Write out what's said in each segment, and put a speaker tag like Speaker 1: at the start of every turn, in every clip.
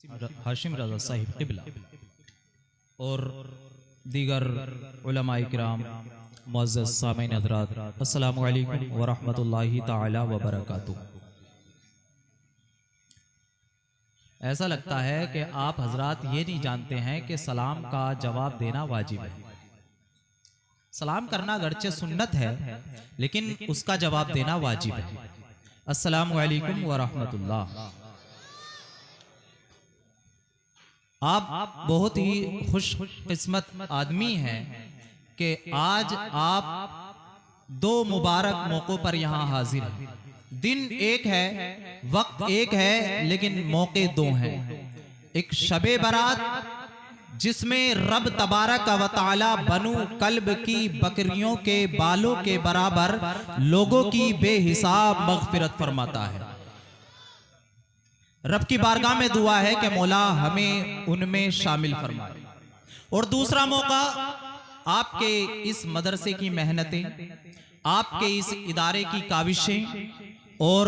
Speaker 1: हाशिम रज़ा साहिब क़िबला और दीगर उलमाए किराम, मुअज़्ज़ज़ सामीन हज़रात, अस्सलामु अलैकुम व रहमतुल्लाहि ताला व बरकातुहू। ऐसा लगता है कि आप हजरात ये नहीं जानते हैं कि सलाम का जवाब देना वाजिब है। सलाम करना अगरचे सुन्नत है, लेकिन उसका जवाब देना वाजिब है। अस्सलामु अलैकुम व रहमतुल्लाह। आप बहुत ही खुश किस्मत आदमी हैं कि आज आप दो मुबारक मौक़ों पर यहाँ हाजिर हैं। दिन एक है, वक्त एक है, लेकिन मौके दो हैं। एक शबे बारात जिसमें रब तबारक व तआला बनु कल्ब की बकरियों के बालों के बराबर लोगों की बेहिसाब मग़फ़िरत फरमाता है। रब की बारगाह में दुआ है कि मौला हमें उनमें शामिल फरमाए। और दूसरा मौका, आपके इस मदरसे की मेहनतें, आपके इस इदारे की काविशें और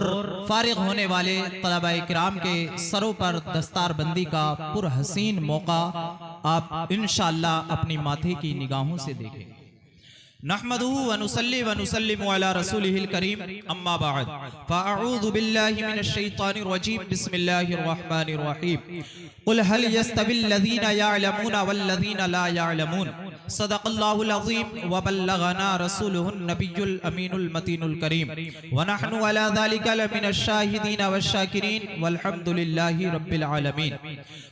Speaker 1: फारिग होने वाले तलबाए किराम के सरों पर दस्तारबंदी का पुरहसीन मौका आप इंशाअल्लाह अपनी माथे की निगाहों से देखें। नहमदुहु व नुसल्ली व नुसल्लिमु अला रसूलिहिल करीम, अम्मा बाद, फ़अऊज़ु बिल्लाहि मिनश शैतानिर रजीम, बिस्मिल्लाहिर रहमानिर रहीम। क़ुल हल यस्तविल लज़ीना यअलमूना वल लज़ीना ला यअलमून, सदक़ल्लाहुल अज़ीम व बल्लगना रसूलुहुन नबियुल अमीनुल मतीनुल करीम व नहनु अला ज़ालिका लमिनश शाहिदीन वश्शाकिरीन वल्हम्दुलिल्लाहि रब्बिल आलमीन।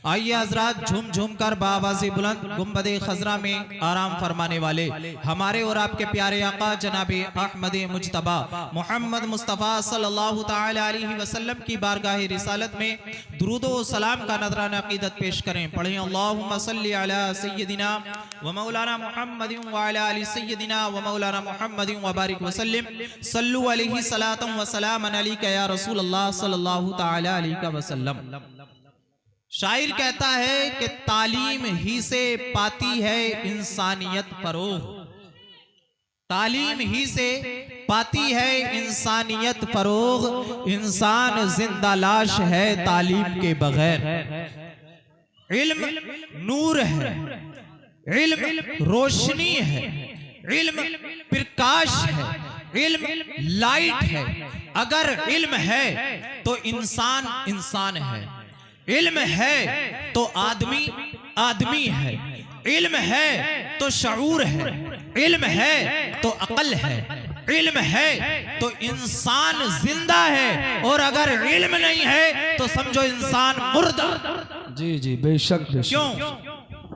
Speaker 1: आइए हज़रात, झूम झूम कर बावाज़े बुलंद गुंबदे खज़रा में आराम फरमाने वाले हमारे और आपके प्यारे आका जनाबे अहमद मुज्तबा मोहम्मद मुस्तफ़ा सल्लल्लाहु तआला अलैहि वसल्लम की बारगाह रिसालत में दुरूद व सलाम का नज़राना अक़ीदत पेश करें। पढ़ें अल्लाहुम्मा सल्लि अला सय्यदिना व मौलाना मुहम्मदिन व अला आलि सय्यदिना व मौलाना मुहम्मदिन व बारिक वसल्लिम, सल्लु अलैहि सलातन व सलामन अलैका या रसूल अल्लाह सल्लल्लाहु तआला अलैहि वसल्लम। शायर कहता है कि तालीम ही से पाती है इंसानियत फरोग, तालीम ही से पाती है इंसानियत फरोग, इंसान जिंदा लाश है तालीम के बगैर। इल्म नूर है, इल्म रोशनी है, इल्म प्रकाश है, इल्म लाइट है। अगर इल्म है तो इंसान इंसान है, इल्म है तो आदमी आदमी है, इल्म है तो शऊर है, इल्म है तो अकल है, इल्म है तो इंसान जिंदा है, और अगर इल्म नहीं है तो समझो इंसान मुर्दा।
Speaker 2: जी जी बेशक बेशक।
Speaker 1: क्यों?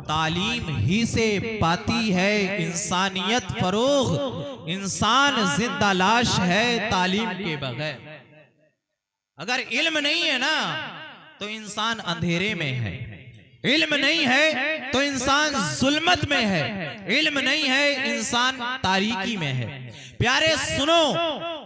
Speaker 1: तालीम ही से पाती है इंसानियत फरोग, इंसान जिंदा लाश है तालीम के बगैर। अगर इल्म नहीं है ना तो इंसान अंधेरे में है, इल्म नहीं है तो इंसान जुल्मत में है, इल्म नहीं है इंसान तारीकी में है। प्यारे सुनो,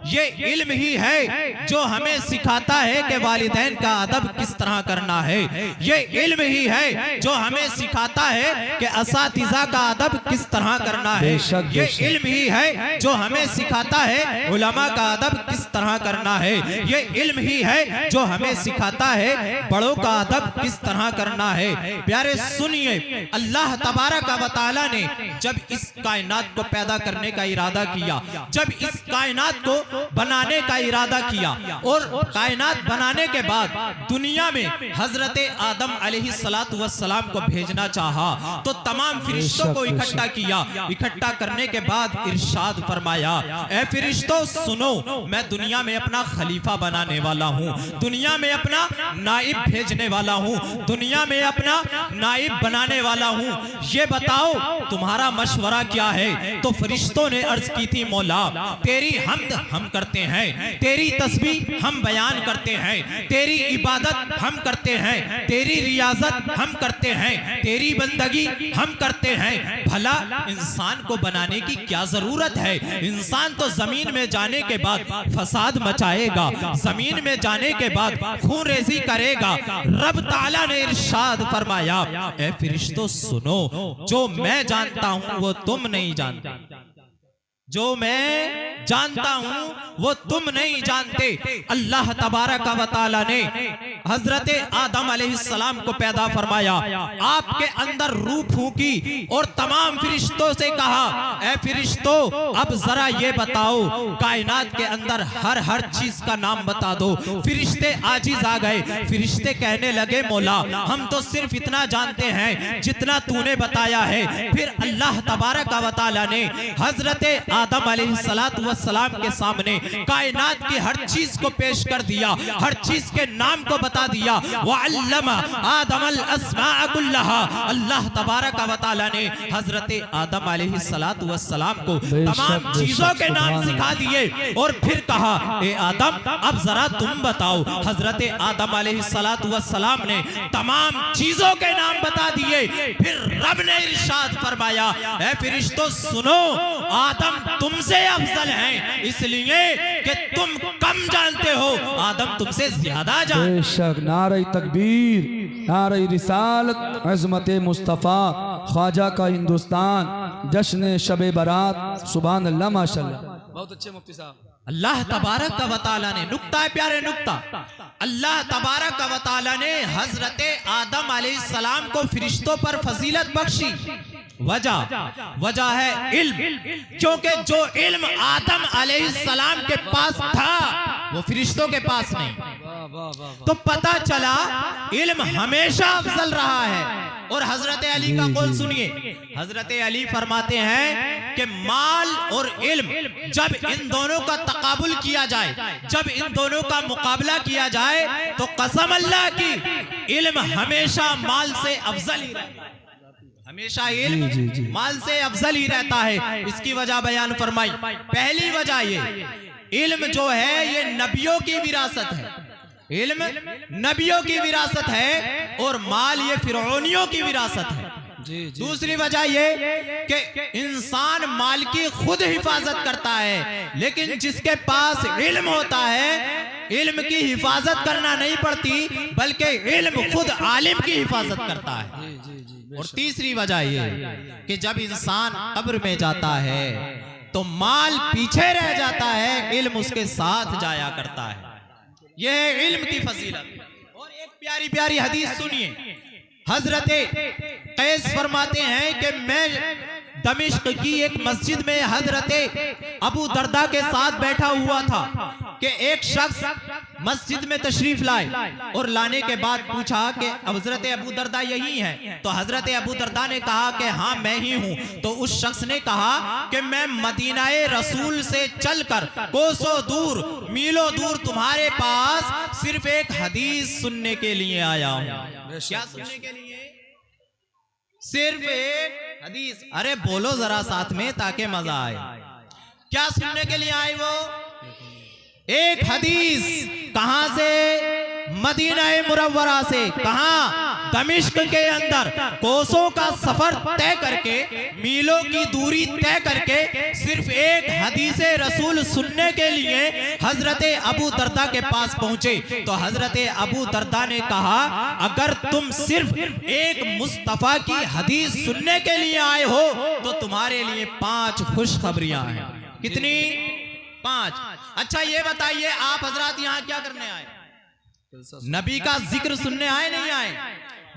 Speaker 1: ये इल्म ही है जो हमें सिखाता है कि वालिदैन का अदब किस तरह करना है। ये इल्म ही है जो हमें सिखाता है कि असातिज़ा का अदब किस तरह करना है। ये इल्म ही है जो हमें सिखाता है उलमा का अदब किस तरह करना है। ये इल्म ही है जो हमें सिखाता है बड़ों का अदब किस तरह करना है। प्यारे सुनिए, अल्लाह तबारक व तआला ने जब इस कायनात को पैदा करने का इरादा किया, जब इस कायनात को बनाने का इरादा किया और कायनात बनाने के बाद दुनिया में हजरत आदम अलैहिस्सलातु वस्सलाम को भेजना चाहा तो तमाम फरिश्तों को इकट्ठा किया। इकट्ठा करने के बाद इरशाद फरमाया, ए फरिश्तों सुनो, मैं दुनिया में अपना खलीफा बनाने वाला हूँ, दुनिया में अपना नाइब भेजने वाला हूँ, दुनिया में अपना नाइब बनाने वाला हूँ। ये बताओ तुम्हारा मशवरा क्या है? तो फरिश्तों ने अर्ज की थी, मौला तेरी हम्द हम करते हैं, तेरी तस्बीह हम बयान करते हैं, तेरी इबादत हम करते हैं, तेरी रियाजत हम करते हैं, तेरी बंदगी हम करते हैं। भला इंसान को बनाने की क्या जरूरत है? इंसान तो जमीन में जाने के बाद फसाद मचाएगा, जमीन में जाने के बाद खून रेजी करेगा। रब ताला ने इरशाद फरमाया, ए फरिश्तों सुनो, जो मैं जानता हूं वो तुम नहीं जानते, जो मैं जानता हूं वो तुम नहीं जानते। अल्लाह तबारक व तआला ने हजरत आदम अलैहिस्सलाम को पैदा फरमाया, आपके अंदर रूह फूंकी और तमाम फरिश्तों से कहा, ऐ फरिश्तों अब जरा ये बताओ कायनात के अंदर हर चीज का नाम बता दो। फरिश्ते आजिज आ गए। फरिश्ते कहने लगे, मौला हम तो सिर्फ इतना जानते हैं जितना तूने बताया है। फिर अल्लाह तबारक व तआला ने हजरत आदम अलैहिस्सलातु वस्सलाम के सामने कायनात की हर चीज को पेश कर दिया, हर चीज के नाम को बता दिया। वअल्लमा आदमल अस्माअ कुल्लहा, अल्लाह तबारक व तआला ने हजरत आदम अलैहिस्सलातु वस्सलाम को तमाम चीजों के नाम सिखा दिए और फिर कहा, ए आदम अब जरा तुम बताओ। हजरत आदम अलैहिस्सलातु वस्सलाम ने तमाम चीजों के नाम बता दिए। फिर रब ने इरशाद फरमाया, ऐ फरिश्तों सुनो, आदम तुमसे अफजल हैं इसलिए कि तुम कम जानते हो, आदम तुमसे ज्यादा जानते।
Speaker 2: बेशक नारे तकबीर, नारे रिसालत, अज़मत मुस्तफ़ा, ख्वाजा का हिंदुस्तान, जश्न शबे बारात, सुभान अल्लाह माशाल्लाह। बहुत अच्छे मुफ्ती साहब।
Speaker 1: अल्लाह तबारक व तआला ने, नुक्ता है प्यारे नुक्ता, अल्लाह तबारक व तआला ने हजरत आदम अलैहिस्सलाम को फरिश्तों पर फजीलत बख्शी। वजह है इल्म, क्योंकि जो इल्म आदम अलैहिस्सलाम के पास था वो फरिश्तों के पास नहीं। तो पता चला इल्म हमेशा अफजल रहा है। और हजरत अली का कौल सुनिए, हजरत अली फरमाते हैं कि माल और इल्म जब इन दोनों का तकाबुल किया जाए, जब इन दोनों का मुकाबला किया जाए तो कसम अल्लाह की इल्म हमेशा माल से अफजल ही रहता है, हमेशा इल्म माल से अफजल ही रहता है। इसकी वजह बयान फरमाई। पहली वजह ये, इल्म जो है ये नबियों की विरासत है, इल्म नबियों की विरासत है और माल ये फिरौनियों की विरासत है। दूसरी वजह ये कि इंसान माल की खुद हिफाजत करता है, लेकिन जिसके पास इल्म होता है इल्म की हिफाजत करना नहीं पड़ती, बल्कि इल्म खुद आलिम की हिफाजत करता है। और तीसरी वजह ये कि जब इंसान कब्र में जाता है तो माल पीछे रह जाता है, इल्म उसके साथ जाया करता है। यह है इल्म की फजीलत। और एक प्यारी प्यारी हदीस सुनिए, हजरत कैस फरमाते हैं कि मैं दमिश्क की एक मस्जिद में हजरत अबू दरदा के साथ बैठा हुआ था कि एक शख्स मस्जिद में तशरीफ लाए और लाने के बाद पूछा कि हजरत अबू दरदा यही हैं? तो हजरत अबू दरदा ने कहा कि हाँ मैं ही हूँ। तो उस शख्स ने कहा कि मैं मदीनाए रसूल से चलकर कोसों दूर, मीलों दूर तुम्हारे पास सिर्फ एक हदीस सुनने के लिए आया हूँ। क्या सुनने के लिए? सिर्फ एक हदीस। अरे बोलो जरा साथ में ताकि मजा आए। क्या सुनने के लिए आए वो? एक हदीस। कहां से? मदीना मुनव्वरा से। कहां? दमिश्क के अंदर कोसों का सफर तय करके, मीलों की दूरी तय करके सिर्फ एक हदीस रसूल सुनने के लिए हजरत अबू दरदा के पास पहुंचे। तो हजरत अबू दरदा ने कहा, अगर तुम सिर्फ एक मुस्तफा की हदीस सुनने के लिए आए हो तो तुम्हारे लिए 5 खुशखबरियां हैं। कितनी? 5। अच्छा ये बताइए, आप हजरात यहाँ क्या करने आए? नबी का जिक्र सुनने आए नहीं आए?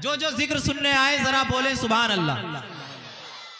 Speaker 1: जो जिक्र सुनने आए जरा बोले सुभान अल्लाह,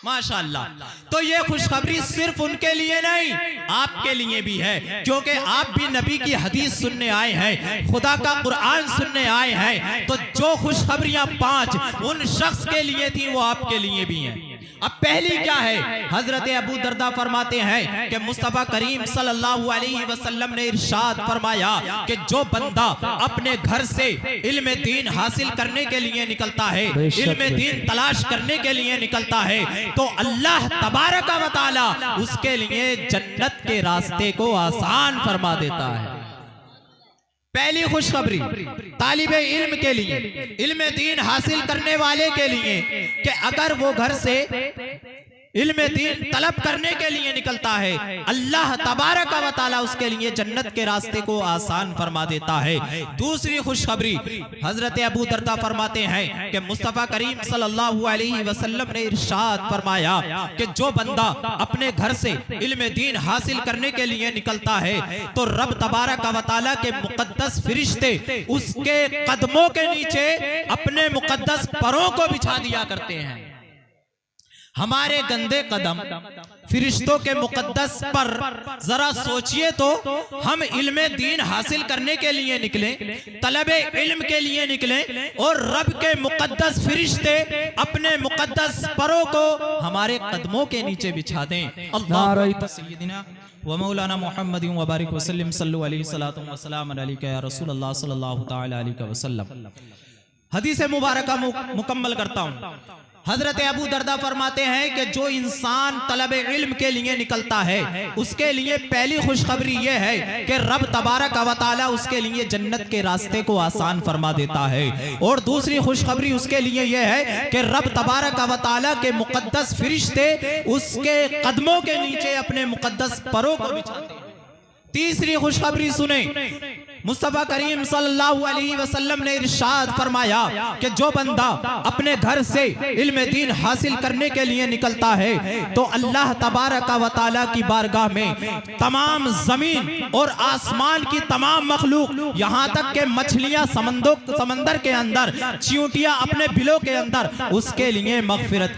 Speaker 1: माशाअल्लाह। तो ये खुशखबरी सिर्फ उनके लिए नहीं, आपके लिए भी है, क्योंकि आप भी नबी की हदीस सुनने आए हैं, खुदा का कुरान सुनने आए हैं। तो जो खुशखबरियां 5 उन शख्स के लिए थी वो आपके लिए भी हैं। अब पहली क्या है? हजरत अबू दरदा फरमाते हैं कि मुस्तफा करीम सल्लल्लाहु अलैहि वसल्लम ने इरशाद फरमाया कि जो बंदा अपने घर से इल्म दीन हासिल करने के लिए निकलता है, इल्म दीन तलाश करने के लिए निकलता है, तो अल्लाह तबारक व तआला उसके लिए जन्नत के रास्ते को आसान फरमा देता है। पहली खुशखबरी तालिबे इल्म के लिए, इल्म दीन हासिल करने वाले के लिए, कि अगर वो घर से इल्म दीन तलब करने के लिए निकलता है, अल्लाह तबारक व तआला उसके लिए जन्नत के रास्ते को आसान फरमा देता है। दूसरी खुशखबरी हजरत अबू दरदा फरमाते हैं कि मुस्तफ़ा करीम सल्लल्लाहु अलैहि वसल्लम ने इरशाद फरमाया कि जो बंदा अपने घर से इल्म दीन हासिल करने के लिए निकलता है तो रब तबारक व तआला के मुकद्दस फरिश्ते उसके कदमों के नीचे अपने मुकद्दस परों को बिछा दिया करते हैं। हमारे गंदे कदम फरिश्तों के मुकद्दस पर जरा सोचिए तो, हम इल्म दीन हासिल करने के लिए निकले, तलबे इल्म के लिए निकले और रब के मुकद्दस फरिश्ते अपने मुकद्दस परों को हमारे कदमों के नीचे बिछा दें। अल्लाह सय्यदिना व मौलाना मुहम्मद व बारिक वसल्लम सल्लल्लाहु अलैहि सलातु व सलाम अलैका या रसूल अल्लाह सल्लल्लाहु तआला अलैहि वसल्लम। हदीस मुबारका मुकम्मल करता हूँ। हजरत अबू दरदा फरमाते हैं कि जो इंसान तलब इल्म के लिए निकलता है उसके लिए पहली खुशखबरी यह है कि रब तबारक व तआला उसके लिए जन्नत के रास्ते को आसान फरमा देता है। और दूसरी खुशखबरी उसके लिए यह है कि रब तबारक व तआला के मुकद्दस फरिश्ते उसके कदमों के नीचे अपने मुकद्दस परों को बिछाते हैं। तीसरी खुशखबरी सुने, मुस्तफ़ा करीम सल्लल्लाहु अलैहि वसल्लम ने इरशाद फरमाया कि जो बंदा अपने घर से इल्म दीन हासिल करने के लिए निकलता है तो अल्लाह तबारक व तआला की बारगाह में तमाम जमीन और आसमान की तमाम मखलूक, यहाँ तक के मछलियां समंदर के अंदर, चींटियां अपने बिलों के अंदर उसके लिए मगफिरत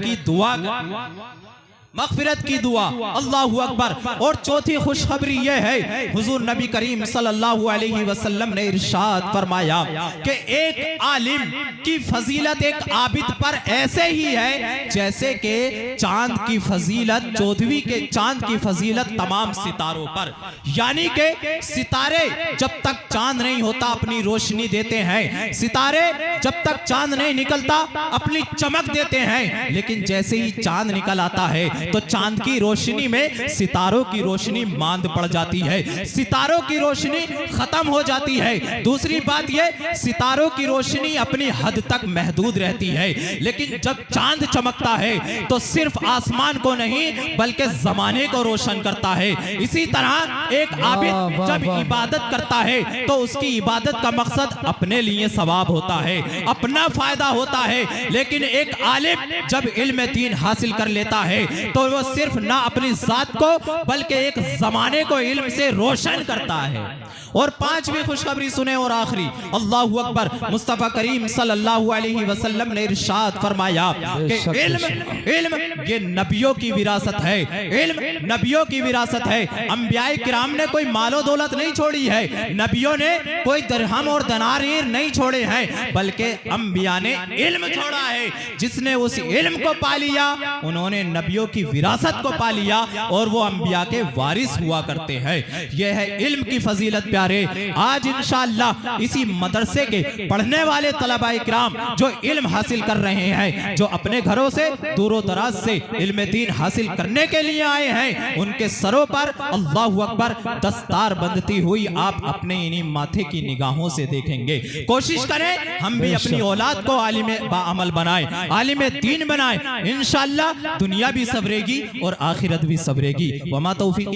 Speaker 1: की दुआ। अल्लाहु अकबर। और चौथी खुशखबरी यह है, हुजूर नबी करीम सल्लल्लाहु अलैहि वसल्लम ने इरशाद फरमाया कि एक आलिम की फजीलत एक आबिद पर ऐसे ही है जैसे कि चांद की फजीलत, चौदहवीं के चांद की फजीलत तमाम सितारों पर। यानी कि सितारे जब तक चांद नहीं होता अपनी रोशनी देते हैं, सितारे जब तक चांद नहीं निकलता अपनी चमक देते हैं, लेकिन जैसे ही चांद निकल आता है तो चांद की रोशनी में सितारों की रोशनी मांद पड़ जाती है, सितारों की रोशनी खत्म हो जाती है। दूसरी बात यह, सितारों की रोशनी अपनी हद तक महदूद रहती है, लेकिन जब चांद चमकता है तो सिर्फ आसमान को नहीं बल्कि जमाने को रोशन करता है। इसी तरह एक आबिद जब इबादत करता है तो उसकी इबादत का मकसद अपने लिए सवाब होता है, अपना फायदा होता है, लेकिन एक आलिम जब इल्म दीन हासिल कर लेता है तो वो सिर्फ ना अपनी जात को बल्कि एक जमाने को इल्म से रोशन करता है। और पांचवी खुशखबरी सुने और आखिरी, अल्लाहु अकबर। मुस्तफ़ा करीम सल्लल्लाहु अलैहि वसल्लम ने इरशाद फरमाया कि इल्म ये नबियों की विरासत है, इल्म नबियों की विरासत है। अंबियाए किराम ने कोई मालो दौलत नहीं छोड़ी है, नबियों ने कोई दरहम और दनारीर नहीं छोड़े हैं, बल्कि अंबिया ने इल्म छोड़ा है। जिसने उस इल्म को पा लिया उन्होंने नबियों की विरासत को पा लिया और वो अंबिया के वारिस हुआ करते हैं। यह है इल्म की फजीलत प्यारे। आज इंशाअल्लाह इसी मदरसे के पढ़ने वाले तलबाए किराम जो इल्म हासिल कर रहे हैं, जो अपने घरों से दूरों दराज से इल्म दीन हासिल करने के लिए आए हैं, उनके सरों पर अल्लाहु अकबर दस्तार बंधती हुई आप अपने इन्हीं माथे की निगाहों से देखेंगे। कोशिश करें हम भी अपनी औलाद को आलिम बाअमल बनाएं, आलिम दीन बनाएं। इंशाअल्लाह दुनिया भी सवरेगी और आखिरत भी सवरेगी। वमा तौफीक